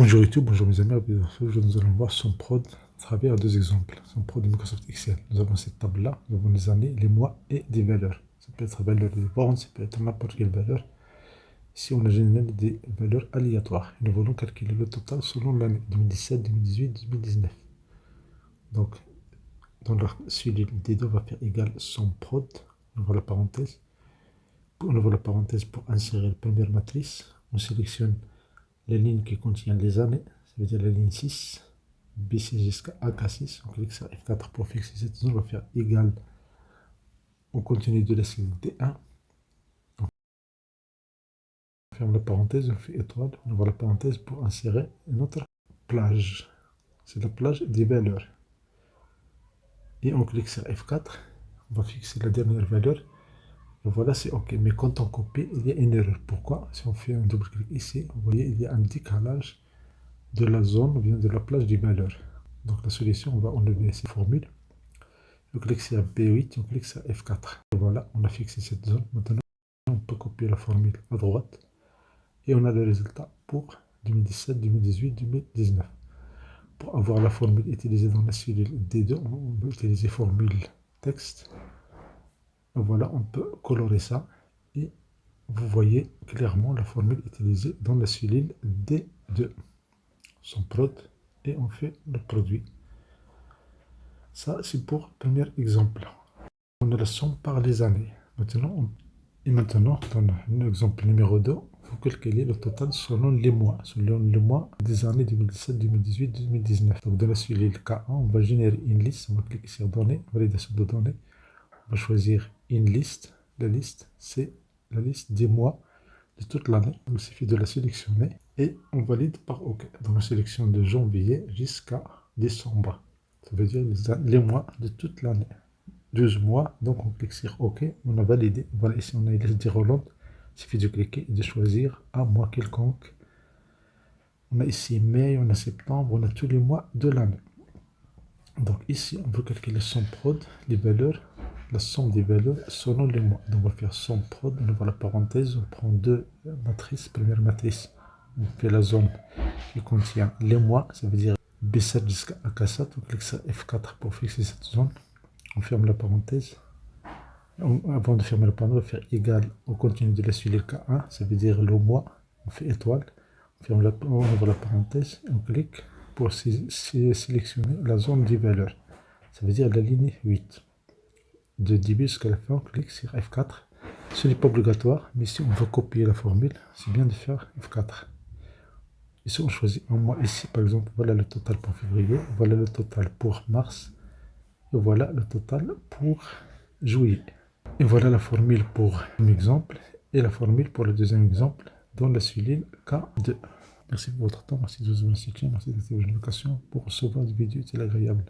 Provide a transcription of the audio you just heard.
Bonjour YouTube, bonjour mes amis. Aujourd'hui, nous allons voir son prod à travers deux exemples. Son prod de Microsoft Excel. Nous avons cette table-là, nous avons les années, les mois et des valeurs. Ça peut être valeur des ventes, ça peut être n'importe quelle valeur. Ici, on a généré des valeurs aléatoires. Nous voulons calculer le total selon l'année 2017, 2018, 2019. Donc, dans la suite D2, on va faire égal son prod. On ouvre la parenthèse. On ouvre la parenthèse pour insérer la première matrice. On sélectionne les lignes qui contiennent les années, ça veut dire la ligne 6, B6 jusqu'à AK6, on clique sur F4 pour fixer cette zone, on va faire égal au contenu de la cellule D1, on ferme la parenthèse, on fait étoile, on ouvre la parenthèse pour insérer une autre plage, c'est la plage des valeurs, et on clique sur F4, on va fixer la dernière valeur, et voilà, c'est OK, mais quand on copie, il y a une erreur. Pourquoi? Si on fait un double clic ici, vous voyez, il y a un décalage de la zone ou bien de la plage des valeurs. Donc la solution, on va enlever ces formules. On clique sur B8, on clique sur F4. Et voilà, on a fixé cette zone. Maintenant, on peut copier la formule à droite. Et on a le résultat pour 2017, 2018, 2019. Pour avoir la formule utilisée dans la cellule D2, on peut utiliser formule texte. Et voilà, on peut colorer ça. Et vous voyez clairement la formule utilisée dans la cellule D2. Son prod. Et on fait le produit. Ça, c'est pour le premier exemple. On a la somme par les années. Maintenant, dans l'exemple numéro 2, il faut calculer le total selon les mois des années 2017, 2018, 2019. Donc, dans la cellule K1, on va générer une liste. On va cliquer sur Données, validation de données. On va choisir une liste. La liste, c'est la liste des mois de toute l'année. Il suffit de la sélectionner et on valide par OK. Donc, on sélectionne de janvier jusqu'à décembre. Ça veut dire les mois de toute l'année. 12 mois, donc on clique sur OK, on a validé. Voilà, ici on a une liste déroulante. Il suffit de cliquer et de choisir un mois quelconque. On a ici mai, on a septembre, on a tous les mois de l'année. Donc ici, on veut calculer son prod, les valeurs, la somme des valeurs selon les mois. Donc on va faire son prod, on ouvre la parenthèse, on prend deux matrices. Première matrice, on fait la zone qui contient les mois, ça veut dire B7 jusqu'à AK7. On clique sur F4 pour fixer cette zone. On ferme la parenthèse. Avant de fermer la parenthèse, on va faire égal au contenu de la cellule K1, ça veut dire le mois. On fait étoile. On ouvre la parenthèse. On clique pour sélectionner la zone des valeurs. Ça veut dire la ligne 8. De début jusqu'à la fin, on clique sur F4. Ce n'est pas obligatoire, mais si on veut copier la formule, c'est bien de faire F4. Ici, on choisit un mois. Ici, par exemple, voilà le total pour février. Voilà le total pour mars. Et voilà le total pour juillet. Et voilà la formule pour un exemple et la formule pour le deuxième exemple dans la cellule K2. Merci pour votre temps, merci de vous avoir soutenu, merci de votre éducation pour recevoir des vidéos utiles et agréables.